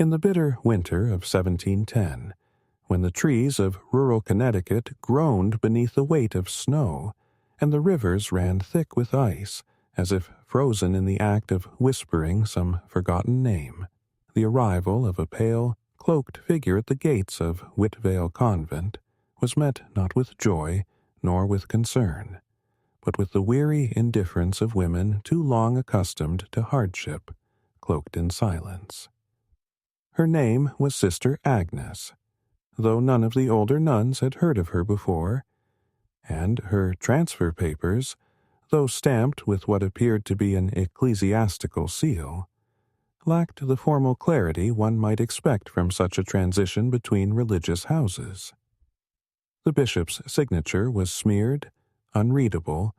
In the bitter winter of 1710, when the trees of rural Connecticut groaned beneath the weight of snow, and the rivers ran thick with ice, as if frozen in the act of whispering some forgotten name, the arrival of a pale, cloaked figure at the gates of Whitvale Convent was met not with joy nor with concern, but with the weary indifference of women too long accustomed to hardship, cloaked in silence. Her name was Sister Agnes, though none of the older nuns had heard of her before, and her transfer papers, though stamped with what appeared to be an ecclesiastical seal, lacked the formal clarity one might expect from such a transition between religious houses. The bishop's signature was smeared, unreadable,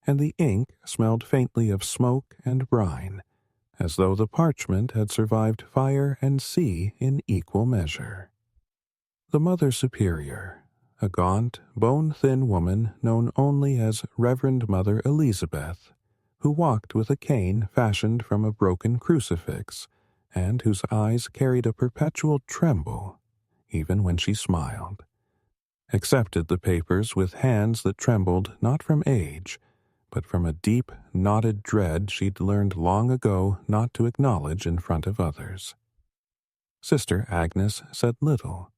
and the ink smelled faintly of smoke and brine, as though the parchment had survived fire and sea in equal measure. The Mother Superior, a gaunt, bone-thin woman known only as Reverend Mother Elizabeth, who walked with a cane fashioned from a broken crucifix, and whose eyes carried a perpetual tremble, even when she smiled, accepted the papers with hands that trembled not from age, but from a deep, knotted dread she'd learned long ago not to acknowledge in front of others. Sister Agnes said little.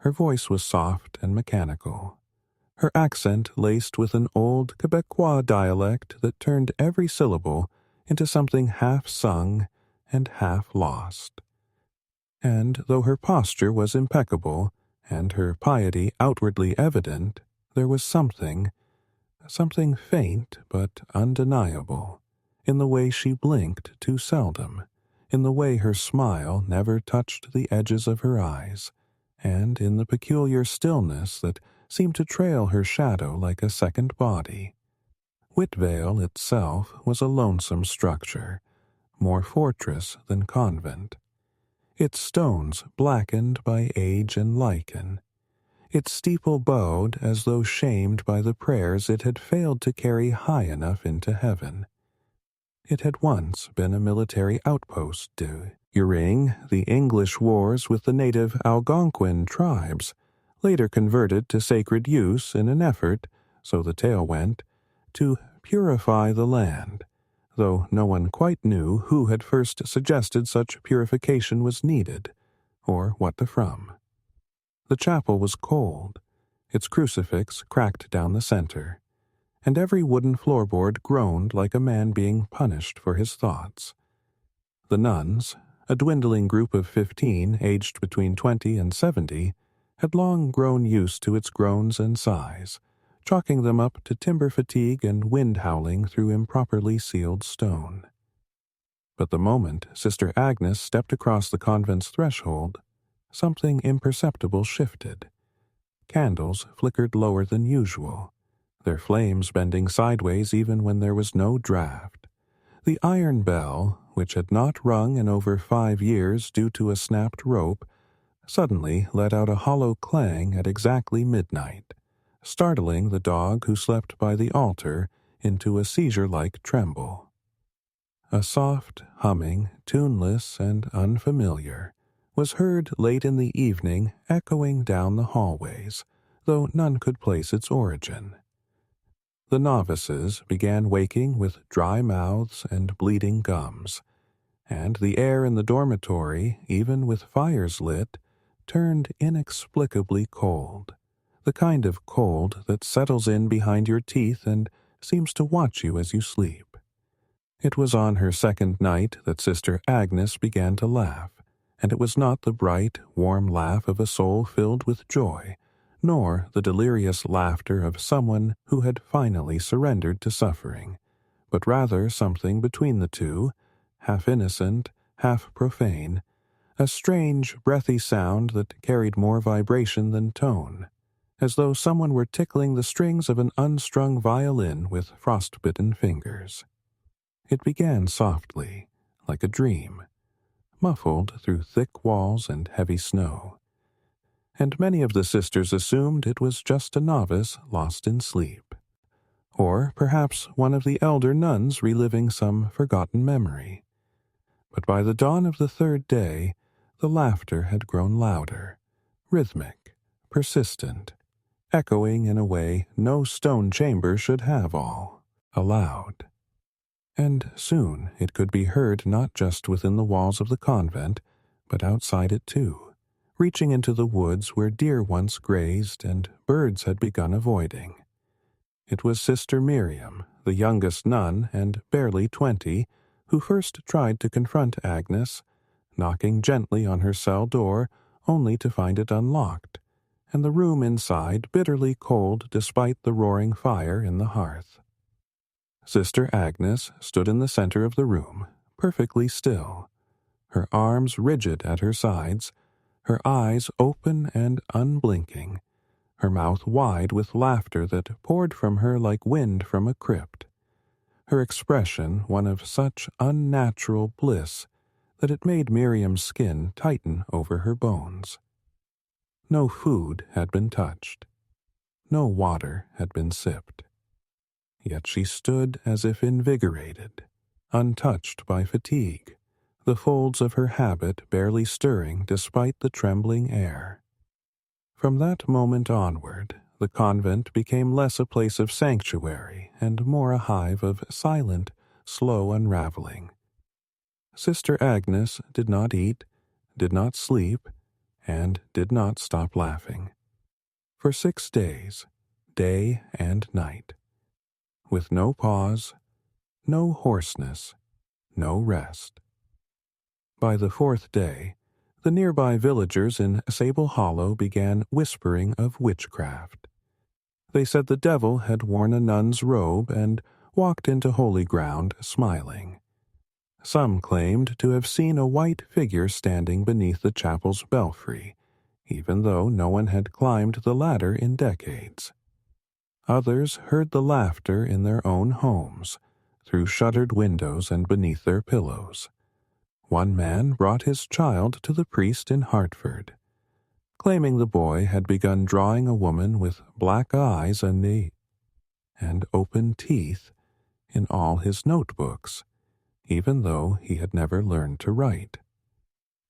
Her voice was soft and mechanical, her accent laced with an old Quebecois dialect that turned every syllable into something half sung and half lost. And though her posture was impeccable, and her piety outwardly evident, there was something faint but undeniable, in the way she blinked too seldom, in the way her smile never touched the edges of her eyes, and in the peculiar stillness that seemed to trail her shadow like a second body. Whitvale itself was a lonesome structure, more fortress than convent, its stones blackened by age and lichen, its steeple bowed as though shamed by the prayers it had failed to carry high enough into heaven. It had once been a military outpost during the English wars with the native Algonquin tribes, later converted to sacred use in an effort, so the tale went, to purify the land, though no one quite knew who had first suggested such purification was needed, or what to from. The chapel was cold, its crucifix cracked down the center, and every wooden floorboard groaned like a man being punished for his thoughts. The nuns, a dwindling group of 15 aged between 20 and 70, had long grown used to its groans and sighs, chalking them up to timber fatigue and wind howling through improperly sealed stone. But the moment Sister Agnes stepped across the convent's threshold, something imperceptible shifted. Candles flickered lower than usual, their flames bending sideways even when there was no draught. The iron bell, which had not rung in over 5 years due to a snapped rope, suddenly let out a hollow clang at exactly midnight, startling the dog who slept by the altar into a seizure-like tremble. A soft humming, tuneless and unfamiliar, was heard late in the evening echoing down the hallways, though none could place its origin. The novices began waking with dry mouths and bleeding gums, and the air in the dormitory, even with fires lit, turned inexplicably cold, the kind of cold that settles in behind your teeth and seems to watch you as you sleep. It was on her second night that Sister Agnes began to laugh, and it was not the bright, warm laugh of a soul filled with joy, nor the delirious laughter of someone who had finally surrendered to suffering, but rather something between the two, half innocent, half profane, a strange, breathy sound that carried more vibration than tone, as though someone were tickling the strings of an unstrung violin with frostbitten fingers. It began softly, like a dream, muffled through thick walls and heavy snow, and many of the sisters assumed it was just a novice lost in sleep, or perhaps one of the elder nuns reliving some forgotten memory. But by the dawn of the third day, The laughter had grown louder, rhythmic, persistent, echoing in a way no stone chamber should have all, aloud. And soon it could be heard not just within the walls of the convent, but outside it too, reaching into the woods where deer once grazed and birds had begun avoiding. It was Sister Miriam, the youngest nun and barely 20, who first tried to confront Agnes, knocking gently on her cell door only to find it unlocked, and the room inside bitterly cold despite the roaring fire in the hearth. Sister Agnes stood in the center of the room, perfectly still, her arms rigid at her sides, her eyes open and unblinking, her mouth wide with laughter that poured from her like wind from a crypt, her expression one of such unnatural bliss that it made Miriam's skin tighten over her bones. No food had been touched. No water had been sipped. Yet she stood as if invigorated, untouched by fatigue, the folds of her habit barely stirring despite the trembling air. From that moment onward, the convent became less a place of sanctuary and more a hive of silent, slow unraveling. Sister Agnes did not eat, did not sleep, and did not stop laughing. For 6 days, day and night, with no pause, no hoarseness, no rest. By the 4th day, the nearby villagers in Sable Hollow began whispering of witchcraft. They said the devil had worn a nun's robe and walked into holy ground smiling. Some claimed to have seen a white figure standing beneath the chapel's belfry, even though no one had climbed the ladder in decades. Others heard the laughter in their own homes, through shuttered windows and beneath their pillows. One man brought his child to the priest in Hartford, claiming the boy had begun drawing a woman with black eyes and open teeth in all his notebooks, even though he had never learned to write.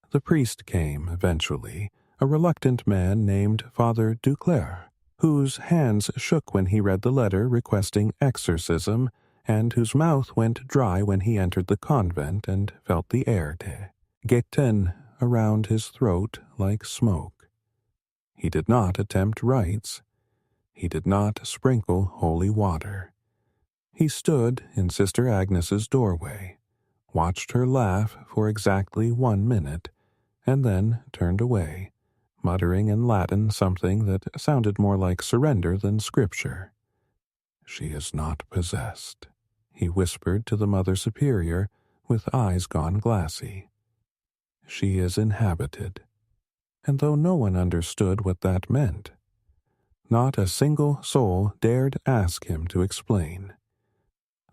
The priest came, eventually, a reluctant man named Father Duclair, whose hands shook when he read the letter requesting exorcism, and whose mouth went dry when he entered the convent and felt the air geten around his throat like smoke. He did not attempt rites. He did not sprinkle holy water. He stood in Sister Agnes's doorway, watched her laugh for exactly 1 minute, and then turned away, muttering in Latin something that sounded more like surrender than scripture. "She is not possessed," he whispered to the Mother Superior, with eyes gone glassy. "She is inhabited." And though no one understood what that meant, not a single soul dared ask him to explain.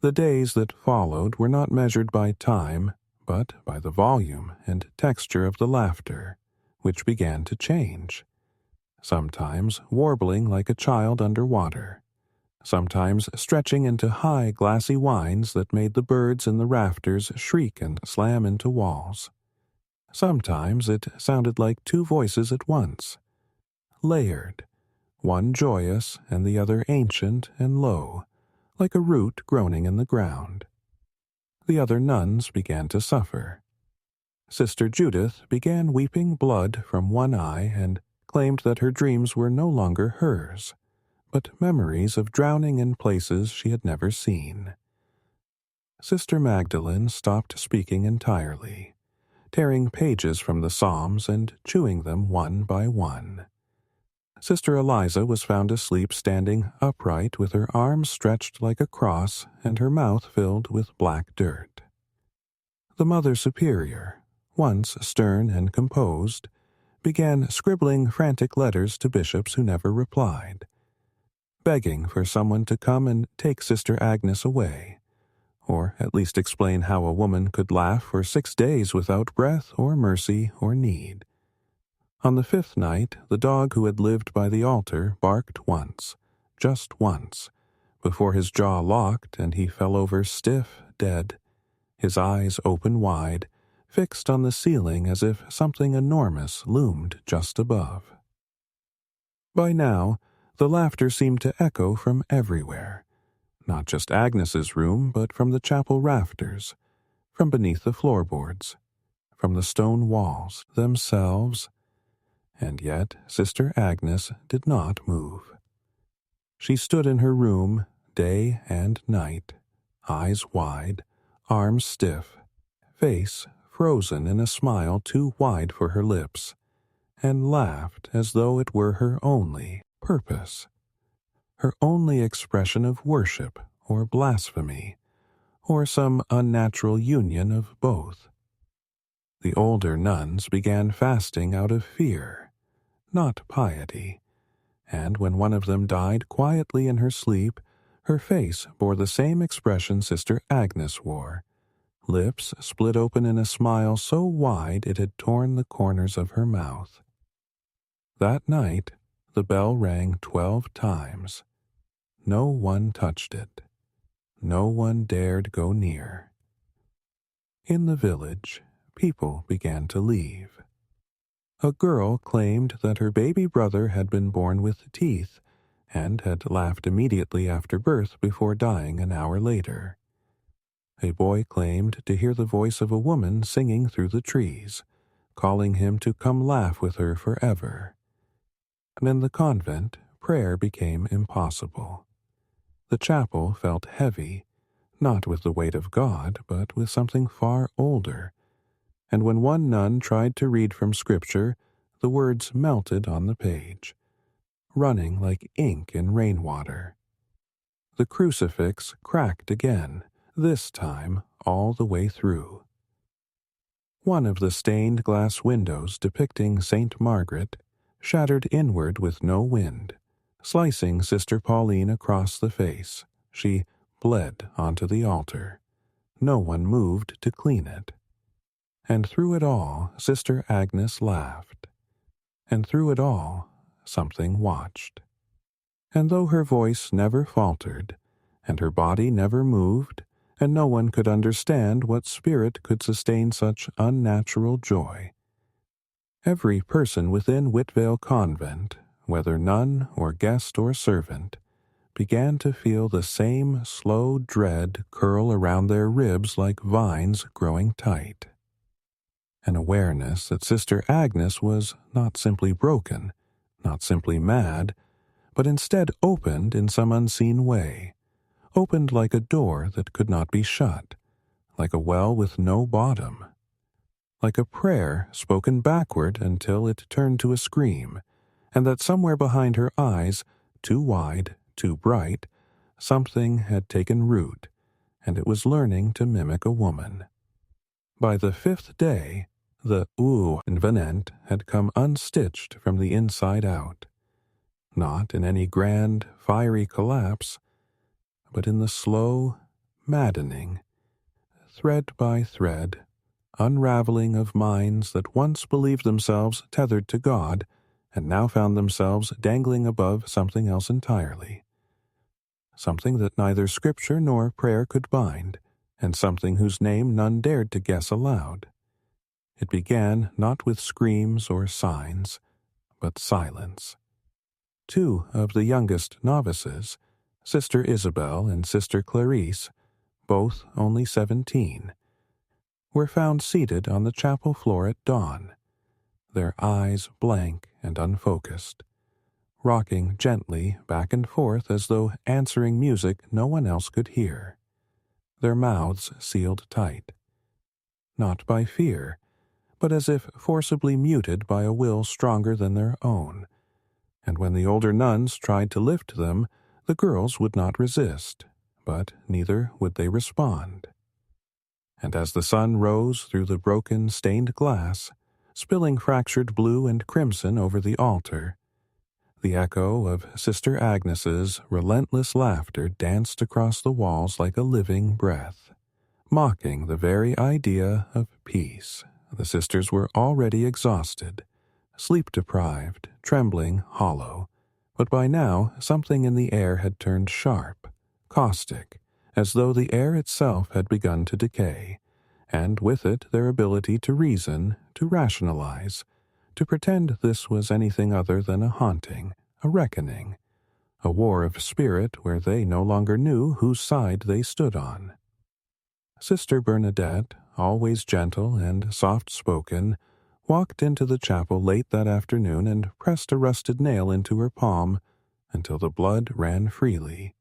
The days that followed were not measured by time, but by the volume and texture of the laughter, which began to change, sometimes warbling like a child under water, sometimes stretching into high glassy whines that made the birds in the rafters shriek and slam into walls. Sometimes it sounded like 2 voices at once, layered, one joyous and the other ancient and low, like a root groaning in the ground. The other nuns began to suffer. Sister Judith began weeping blood from one eye and claimed that her dreams were no longer hers, but memories of drowning in places she had never seen. Sister Magdalene stopped speaking entirely, tearing pages from the Psalms and chewing them one by one. Sister Eliza was found asleep standing upright with her arms stretched like a cross and her mouth filled with black dirt. The Mother Superior, once stern and composed, began scribbling frantic letters to bishops who never replied, begging for someone to come and take Sister Agnes away, or at least explain how a woman could laugh for 6 days without breath or mercy or need. On the 5th night, the dog who had lived by the altar barked once, just once, before his jaw locked and he fell over stiff, dead, his eyes open wide, fixed on the ceiling as if something enormous loomed just above. By now, the laughter seemed to echo from everywhere, not just Agnes's room, but from the chapel rafters, from beneath the floorboards, from the stone walls themselves, and yet Sister Agnes did not move. She stood in her room day and night, eyes wide, arms stiff, face frozen in a smile too wide for her lips, and laughed as though it were her only purpose, her only expression of worship or blasphemy, or some unnatural union of both. The older nuns began fasting out of fear, not piety, and when one of them died quietly in her sleep, her face bore the same expression Sister Agnes wore, lips split open in a smile so wide it had torn the corners of her mouth. That night, the bell rang 12 times. No one touched it. No one dared go near. In the village, people began to leave. A girl claimed that her baby brother had been born with teeth and had laughed immediately after birth before dying an hour later. A boy claimed to hear the voice of a woman singing through the trees, calling him to come laugh with her forever. And in the convent, prayer became impossible. The chapel felt heavy, not with the weight of God, but with something far older, and when one nun tried to read from Scripture, the words melted on the page, running like ink in rainwater. The crucifix cracked again, this time all the way through. One of the stained glass windows depicting Saint Margaret shattered inward with no wind, slicing Sister Pauline across the face. She bled onto the altar. No one moved to clean it. And through it all, Sister Agnes laughed. And through it all, something watched. And though her voice never faltered, and her body never moved, and no one could understand what spirit could sustain such unnatural joy, every person within Whitvale Convent, whether nun or guest or servant, began to feel the same slow dread curl around their ribs like vines growing tight. An awareness that Sister Agnes was not simply broken, not simply mad, but instead opened in some unseen way, opened like a door that could not be shut, like a well with no bottom, like a prayer spoken backward until it turned to a scream, and that somewhere behind her eyes, too wide, too bright, something had taken root, and it was learning to mimic a woman. By the 5th day, the Convent had come unstitched from the inside out, not in any grand, fiery collapse, but in the slow, maddening, thread by thread, unraveling of minds that once believed themselves tethered to God and now found themselves dangling above something else entirely, something that neither Scripture nor prayer could bind, and something whose name none dared to guess aloud. It began not with screams or signs, but silence. 2 of the youngest novices, Sister Isabel and Sister Clarice, both only 17, were found seated on the chapel floor at dawn, their eyes blank and unfocused, rocking gently back and forth as though answering music no one else could hear, their mouths sealed tight, not by fear, but as if forcibly muted by a will stronger than their own, and when the older nuns tried to lift them, the girls would not resist, but neither would they respond. And as the sun rose through the broken stained glass, spilling fractured blue and crimson over the altar, the echo of Sister Agnes's relentless laughter danced across the walls like a living breath, mocking the very idea of peace. The sisters were already exhausted, sleep-deprived, trembling, hollow, but by now something in the air had turned sharp, caustic, as though the air itself had begun to decay, and with it their ability to reason, to rationalize, to pretend this was anything other than a haunting, a reckoning, a war of spirit where they no longer knew whose side they stood on. Sister Bernadette, always gentle and soft-spoken, walked into the chapel late that afternoon and pressed a rusted nail into her palm until the blood ran freely,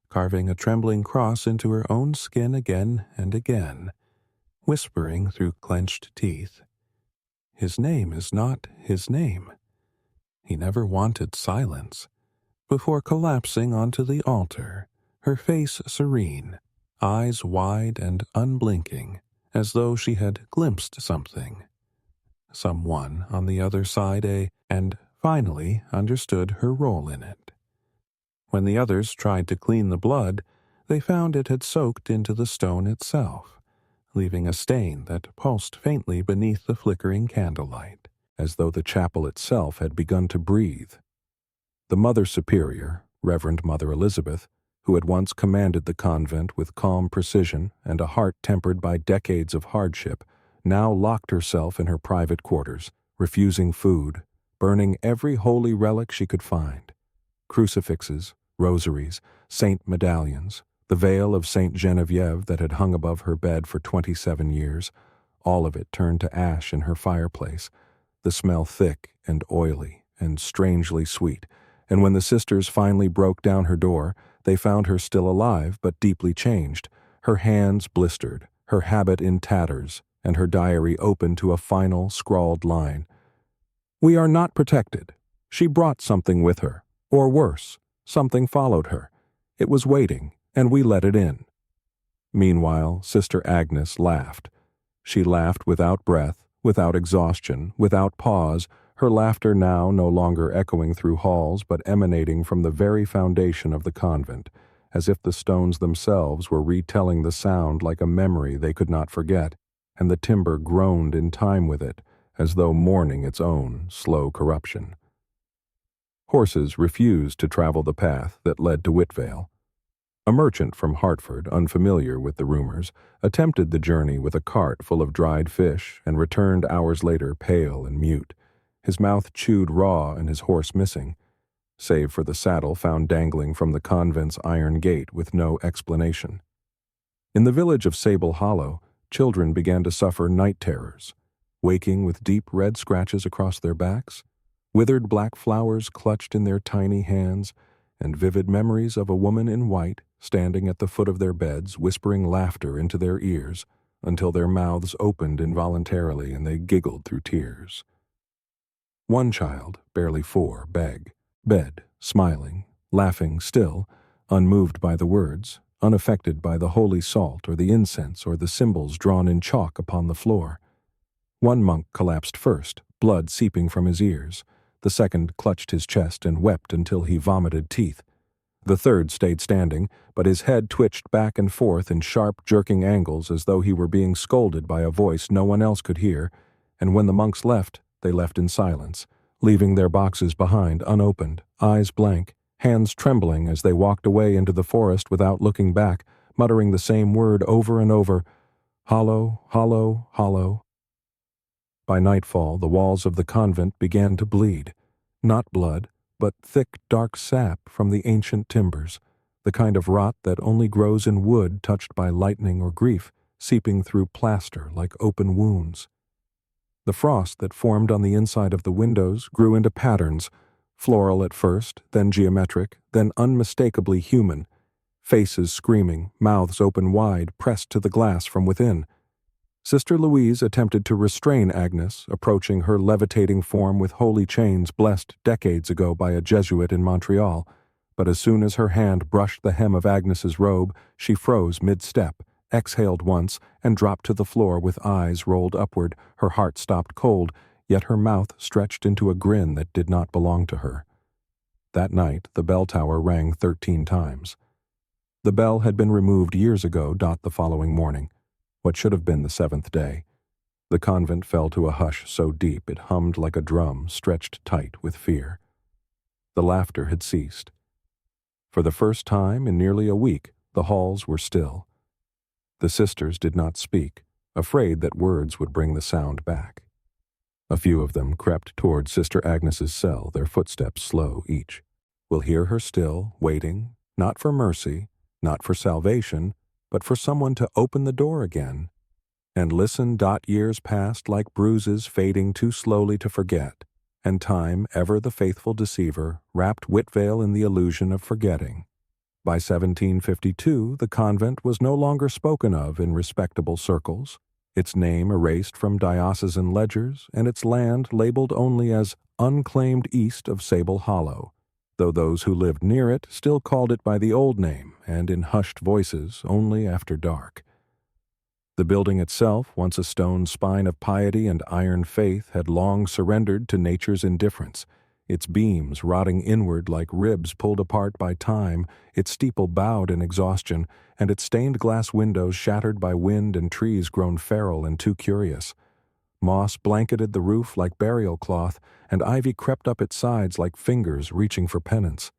carving a trembling cross into her own skin again and again, whispering through clenched teeth, "His name is not his name." He never wanted silence, before collapsing onto the altar, her face serene, eyes wide and unblinking, as though she had glimpsed something. Someone on the other side and finally understood her role in it. When the others tried to clean the blood, they found it had soaked into the stone itself, leaving a stain that pulsed faintly beneath the flickering candlelight, as though the chapel itself had begun to breathe. The Mother Superior, Reverend Mother Elizabeth, who had once commanded the convent with calm precision and a heart tempered by decades of hardship, now locked herself in her private quarters, refusing food, burning every holy relic she could find. Crucifixes, rosaries, saint medallions, the veil of Saint Genevieve that had hung above her bed for 27 years, all of it turned to ash in her fireplace, the smell thick and oily and strangely sweet, and when the sisters finally broke down her door, they found her still alive but deeply changed, her hands blistered, her habit in tatters, and her diary open to a final scrawled line. "We are not protected. She brought something with her. Or worse, something followed her. It was waiting, and we let it in." Meanwhile, Sister Agnes laughed. She laughed without breath, without exhaustion, without pause, her laughter now no longer echoing through halls but emanating from the very foundation of the convent, as if the stones themselves were retelling the sound like a memory they could not forget, and the timber groaned in time with it, as though mourning its own slow corruption. Horses refused to travel the path that led to Whitvale. A merchant from Hartford, unfamiliar with the rumors, attempted the journey with a cart full of dried fish and returned hours later pale and mute, his mouth chewed raw and his horse missing, save for the saddle found dangling from the convent's iron gate with no explanation. In the village of Sable Hollow, children began to suffer night terrors, waking with deep red scratches across their backs, withered black flowers clutched in their tiny hands, and vivid memories of a woman in white standing at the foot of their beds whispering laughter into their ears until their mouths opened involuntarily and they giggled through tears. One child, barely 4, begged, smiling, laughing still, unmoved by the words, unaffected by the holy salt or the incense or the symbols drawn in chalk upon the floor. One monk collapsed first, blood seeping from his ears. The second clutched his chest and wept until he vomited teeth. The third stayed standing, but his head twitched back and forth in sharp, jerking angles as though he were being scolded by a voice no one else could hear, and when the monks left, they left in silence, leaving their boxes behind unopened, eyes blank, hands trembling as they walked away into the forest without looking back, muttering the same word over and over, "Hollow, hollow, hollow." By nightfall, the walls of the convent began to bleed, not blood, but thick, dark sap from the ancient timbers, the kind of rot that only grows in wood touched by lightning or grief, seeping through plaster like open wounds. The frost that formed on the inside of the windows grew into patterns, floral at first, then geometric, then unmistakably human, faces screaming, mouths open wide, pressed to the glass from within. Sister Louise attempted to restrain Agnes, approaching her levitating form with holy chains blessed decades ago by a Jesuit in Montreal, but as soon as her hand brushed the hem of Agnes's robe, she froze mid-step, exhaled once, and dropped to the floor with eyes rolled upward, her heart stopped cold, yet her mouth stretched into a grin that did not belong to her. That night, the bell tower rang 13 times. The bell had been removed years ago. The following morning, what should have been the 7th day. The convent fell to a hush so deep it hummed like a drum stretched tight with fear. The laughter had ceased. For the first time in nearly a week, the halls were still. The sisters did not speak, afraid that words would bring the sound back. A few of them crept toward Sister Agnes's cell, their footsteps slow each. Will hear her still, waiting, not for mercy, not for salvation, but for someone to open the door again. And listen. Years passed like bruises fading too slowly to forget, and time, ever the faithful deceiver, wrapped Whitvale in the illusion of forgetting. By 1752, the convent was no longer spoken of in respectable circles, its name erased from diocesan ledgers, and its land labeled only as unclaimed east of Sable Hollow, though those who lived near it still called it by the old name and in hushed voices only after dark. The building itself, once a stone spine of piety and iron faith, had long surrendered to nature's indifference, its beams rotting inward like ribs pulled apart by time, its steeple bowed in exhaustion, and its stained glass windows shattered by wind and trees grown feral and too curious. Moss blanketed the roof like burial cloth, and ivy crept up its sides like fingers reaching for penance.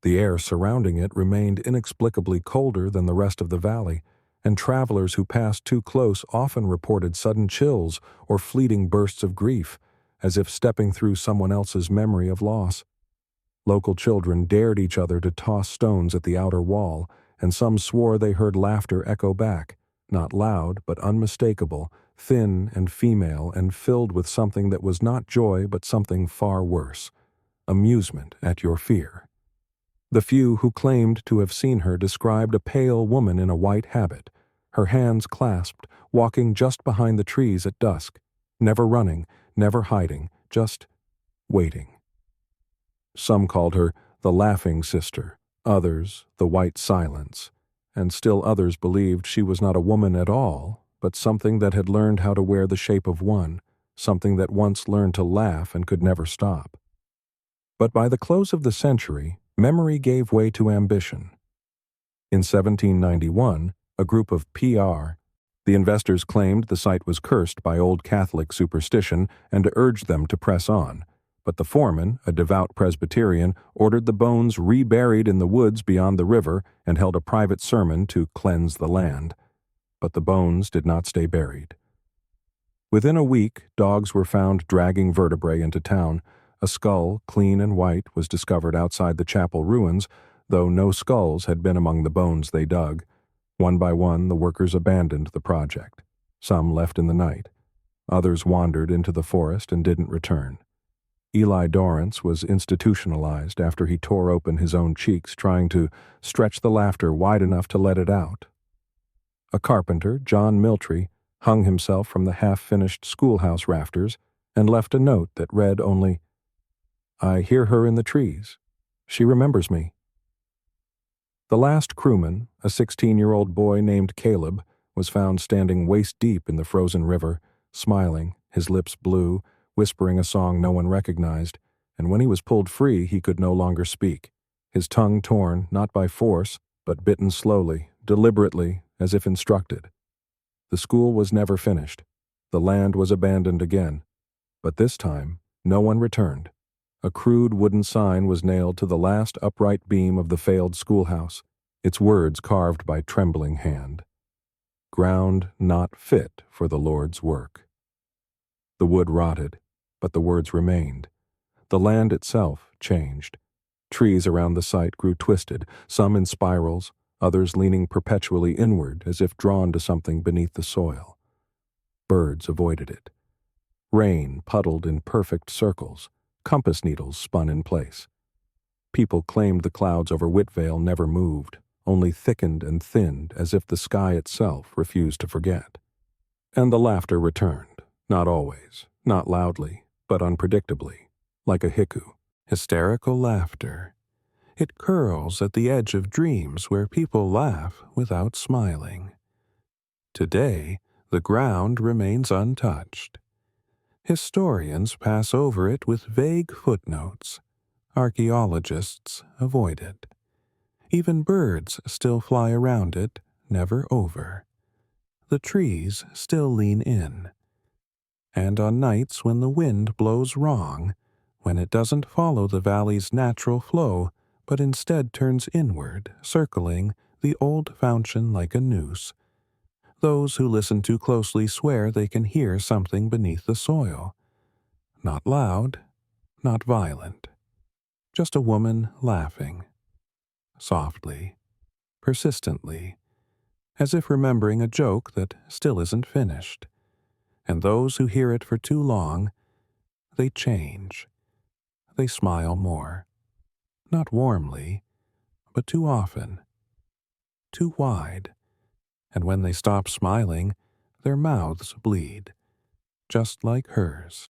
The air surrounding it remained inexplicably colder than the rest of the valley, and travelers who passed too close often reported sudden chills or fleeting bursts of grief, as if stepping through someone else's memory of loss. Local children dared each other to toss stones at the outer wall, and some swore they heard laughter echo back, not loud but unmistakable, thin and female and filled with something that was not joy but something far worse, amusement at your fear. The few who claimed to have seen her described a pale woman in a white habit, her hands clasped, walking just behind the trees at dusk, never running, never hiding, just waiting. Some called her the laughing sister, others the white silence, and still others believed she was not a woman at all, but something that had learned how to wear the shape of one, something that once learned to laugh and could never stop. But by the close of the century, memory gave way to ambition. In 1791, a group of the investors claimed the site was cursed by old Catholic superstition and urged them to press on, but the foreman, a devout Presbyterian, ordered the bones reburied in the woods beyond the river and held a private sermon to cleanse the land. But the bones did not stay buried. Within a week, dogs were found dragging vertebrae into town. A skull, clean and white, was discovered outside the chapel ruins, though no skulls had been among the bones they dug. One by one, the workers abandoned the project. Some left in the night. Others wandered into the forest and didn't return. Eli Dorrance was institutionalized after he tore open his own cheeks trying to stretch the laughter wide enough to let it out. A carpenter, John Miltree, hung himself from the half-finished schoolhouse rafters and left a note that read only, "I hear her in the trees. She remembers me." The last crewman, a 16-year-old boy named Caleb, was found standing waist-deep in the frozen river, smiling, his lips blue, whispering a song no one recognized, and when he was pulled free he could no longer speak, his tongue torn, not by force, but bitten slowly, deliberately, as if instructed. The school was never finished. The land was abandoned again. But this time, no one returned. A crude wooden sign was nailed to the last upright beam of the failed schoolhouse, its words carved by trembling hand. "Ground not fit for the Lord's work." The wood rotted, but the words remained. The land itself changed. Trees around the site grew twisted, some in spirals, others leaning perpetually inward as if drawn to something beneath the soil. Birds avoided it. Rain puddled in perfect circles. Compass needles spun in place. People claimed the clouds over Whitvale never moved, only thickened and thinned as if the sky itself refused to forget. And the laughter returned, not always, not loudly, but unpredictably, like a hiccup, hysterical laughter. It curls at the edge of dreams where people laugh without smiling. Today, the ground remains untouched. Historians pass over it with vague footnotes. Archaeologists avoid it. Even birds still fly around it, never over. The trees still lean in. And on nights when the wind blows wrong, when it doesn't follow the valley's natural flow, but instead turns inward, circling the old fountain like a noose, Those who listen too closely swear they can hear something beneath the soil. Not loud, not violent. Just a woman laughing. Softly, persistently, as if remembering a joke that still isn't finished. And those who hear it for too long, they change. They smile more. Not warmly, but too often. Too wide. And when they stop smiling, their mouths bleed, just like hers.